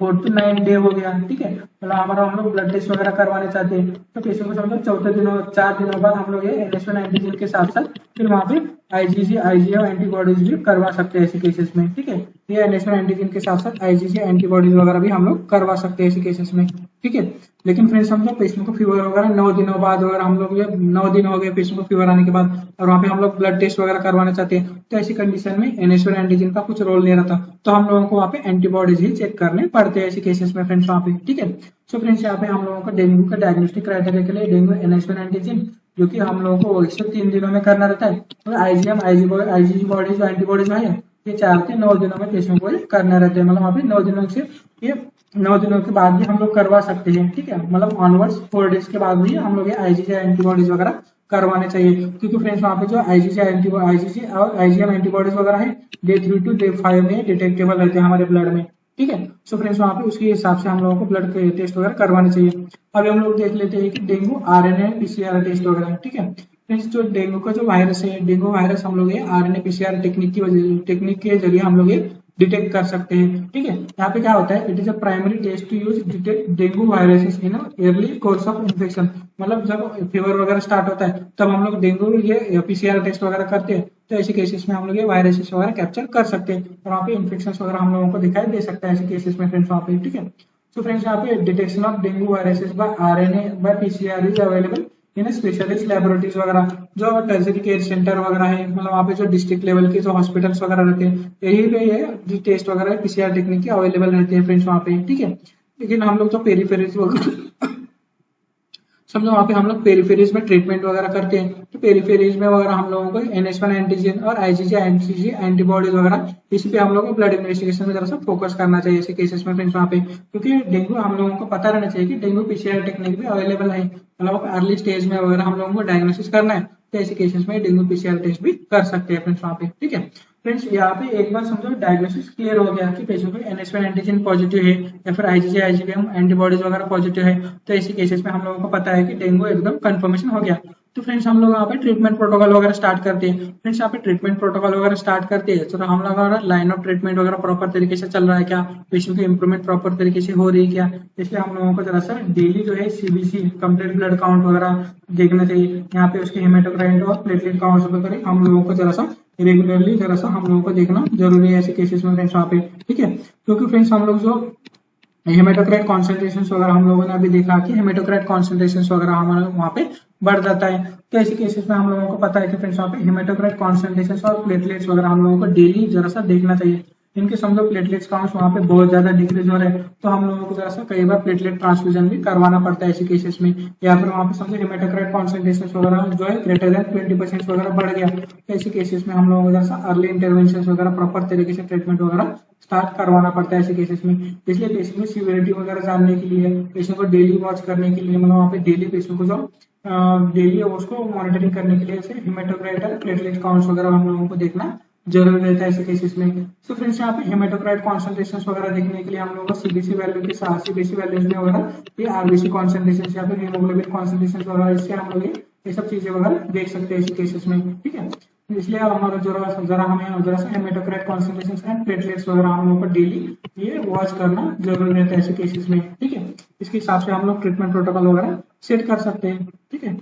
4 to 9 डे हो गया, ठीक है, मतलब हमारा हम लोग ब्लड टेस्ट वगैरह करवाने चाहते हैं तो पेशेंट को समझो 4 दिनों बाद हम लोग ये एनएसवन एंटीजन के साथ साथ फिर वहाँ पे आईजीजी आईजीएम एंटीबॉडीज भी करवा सकते हैं ऐसे केसेस में, ठीक है। ये एनएसवन एंटीजन के साथ साथ आईजीजी एंटीबॉडीज वगैरह भी हम लोग करवा सकते हैं ऐसे केसेस में, ठीक है। लेकिन फ्रेंड्स समझो पेशेंट को फीवर वगैरह 9 दिनों बाद अगर हम लोग ये 9 दिन हो गए पेशेंट को फीवर आने के बाद और वहाँ पे हम लोग ब्लड टेस्ट वगैरह करवाना चाहते हैं तो ऐसी कंडीशन में एनएसवन एंटीजन का कुछ रोल नहीं रहता, तो हम लोगों को वहाँ पे एंटीबॉडीज ही चेक करने पड़ते हैं ऐसे केसेस में फ्रेंड्स वहाँ पे, ठीक है। सो फ्रेंड्स यहाँ पे हम लोगों को डेंगू का डायग्नोस्टिक क्राइटेरिया के लिए डेंगू एनएसवन एंटीजन जो कि हम लोगों को 1 से 3 दिनों में करना रहता है, तो आईजीएम आईजीजी बॉडीज एंटीबॉडीज है ये 4 से 9 दिनों में पेशेंट को करना रहता है, मतलब वहाँ पे 9 दिनों से ये 9 दिनों के बाद भी हम लोग करवा सकते हैं, ठीक है, मतलब ऑनवर्ड्स 4 डेज के बाद भी हम लोग ये आईजीजी एंटीबॉडीज वगैरह करवाने चाहिए, क्योंकि फ्रेंड्स वहाँ पे जो आईजीजी और आईजीएम एंटीबॉडीज वगैरह है डे 3 to day 5 में डिटेक्टेबल रहते हैं हमारे ब्लड में, ठीक है। सो फ्रेंड्स वहाँ पे उसके हिसाब से हम लोगों को ब्लड के टेस्ट वगैरह करवाने चाहिए। अभी हम लोग देख लेते हैं कि डेंगू आरएनए पीसीआर टेस्ट वगैरह, ठीक है। फ्रेंड्स जो डेंगू का जो वायरस है, डेंगू वायरस हम लोग ये आरएनए पीसीआर टेक्निक के जरिए हम लोग ये डिटेक्ट कर सकते हैं। ठीक है, यहाँ पे क्या होता है, it is a primary test to use detect dengue viruses in early course of infection. मतलब जब फीवर वगैरह स्टार्ट होता है तब हम लोग डेंगू ये पीसीआर टेस्ट वगैरह करते हैं, तो ऐसे केसेस में हम लोग ये वायरसेस वगैरह कैप्चर कर सकते हैं और वहाँ पे इन्फेक्शन वगैरह हम लोगों को दिखाई दे सकता है ऐसे केसेस में फ्रेंड्स वहाँ पे। ठीक है, तो फ्रेंड्स यहाँ पे detection of dengue viruses by RNA by PCR is available in specialist laboratories वगैरह, जो टर्शियरी केयर सेंटर वगैरह है, मतलब वहाँ पे जो डिस्ट्रिक्ट लेवल के जो हॉस्पिटल्स वगैरह रहते हैं यही पे ये टेस्ट वगैरह पीसीआर टेक्निक के अवेलेबल रहते हैं फ्रेंड्स वहाँ पे। ठीक है, लेकिन हम लोग तो पेरीफेरीज वगैरह समझो वहाँ पे हम लोग पेरीफेरीज में ट्रीटमेंट वगैरह करते हैं, तो पेरीफेरीज में वगैरह हम लोगों को NH1 एंटीजन और IgG एंटीजी एंटीबॉडीज वगैरह इस पे हम लोगों को ब्लड इन्वेस्टिगेशन में जरा सा फोकस करना चाहिए ऐसे केसेस में फ्रेंड्स वहाँ पे, क्योंकि डेंगू हम लोगों को पता रहना चाहिए कि डेंगू पीसीआर टेक्निक भी अवेलेबल है, मतलब अर्ली स्टेज में वगैरह हम लोगों को डायग्नोसिस करना है तो ऐसे केसेस में डेंगू पीसीआर टेस्ट भी कर सकते हैं फ्रेंड्स वहाँ पे। ठीक है फ्रेंड्स, यहाँ पे एक बार समझो डायग्नोसिस क्लियर हो गया कि पेशेंट को NH1 एंटीजन पॉजिटिव है या फिर IgG IgM एंटीबॉडीज वगैरह पॉजिटिव है, तो ऐसे केसेस में हम लोगों को पता है कि डेंगू एकदम कंफर्मेशन हो गया। तो फ्रेंड्स हम लोग यहाँ पे ट्रीटमेंट प्रोटोकॉल वगैरह स्टार्ट करते हैं। फ्रेंड्स यहाँ पे ट्रीटमेंट प्रोटोकॉल वगैरह स्टार्ट करते हैं तो हम लोग लाइन ऑफ ट्रीटमेंट वगैरह प्रॉपर तरीके से चल रहा है क्या, पेशेंट की इंप्रूवमेंट प्रॉपर तरीके से हो रही है क्या, इसलिए हम लोगों को जरा सा डेली जो है CBC कंप्लीट ब्लड काउंट वगैरह देखना चाहिए। यहाँ पे उसके हेमेटोक्राइट और प्लेटलेट काउंट वगैरह हम लोगों को जरा सा रेगुलरली जरा सा हम लोगों को देखना जरूरी है ऐसे केसेस में फ्रेंड्स वहाँ पे। ठीक है, क्योंकि फ्रेंड्स हम लोग जो हेमेटोक्राइट कॉन्सेंट्रेशन वगैरह हम लोगों ने अभी देखा कि हेमेटोक्राइट कॉन्सेंट्रेशन वगैरह हमारे वहाँ पे बढ़ जाता है, तो ऐसे केसेस में हम लोगों को पता है कि फ्रेंड्स वहाँ पे हेमेटोक्राइट कॉन्सेंट्रेशन और प्लेटलेट्स वगैरह हम लोगों को डेली जरा सा देखना चाहिए। इनके समझो प्लेटलेट्स काउंट वहाँ पे बहुत ज्यादा डिक्रीज हो रहे हैं तो हम लोगों को जरा सा कई बार प्लेटलेट ट्रांसफ्यूजन भी करवाना पड़ता है ऐसे केसेस में, या फिर वहाँ पे समझो हेमेटोक्राइट कॉन्सेंट्रेशन वगैरह जो है ग्रेटर देन 20% वगैरह बढ़ गया, तो ऐसे केसेस में हम लोगों को जरा सा अर्ली इंटरवेंशन वगैरह प्रॉपर तरीके से ट्रीटमेंट वगैरह स्टार्ट करवाना पड़ता है ऐसे केसेस में। इसलिए पेशेंट की सीवियरिटी वगैरह जानने के लिए, पेशेंट को डेली वॉच करने के लिए, मतलब वहाँ पे डेली पेशेंट को जो डेली उसको मॉनिटरिंग करने के लिए ऐसे हेमेटोक्राइट और प्लेटलेट काउंट्स वगैरह हम लोगों को देखना जरूरी रहता है ऐसे केसेस में। तो फ्रेंड्स यहाँ पे हेमेटोक्राइट कॉन्सेंट्रेशन वगैरह देखने के लिए हम लोगों को CBC वैल्यू के साथ CBC वैल्यूज में वगैरह ये RBC कॉन्सेंट्रेशन या फिर हीमोग्लोबिन कॉन्सेंट्रेशन वगैरह इससे हम लोग ये सब चीजें वगैरह देख सकते हैं ऐसे केसेस में। ठीक है, इसलिए हमारा जरा हमें जरा सा हेमेटोक्राइट कॉन्सेंट्रेशन एंड प्लेटलेट्स वगैरह हम लोग को डेली ये वॉच करना जरूरी रहता है ऐसे केसेस में। ठीक है, इसके हिसाब से हम लोग ट्रीटमेंट प्रोटोकॉल वगैरह सेट कर सकते हैं। ठीक है,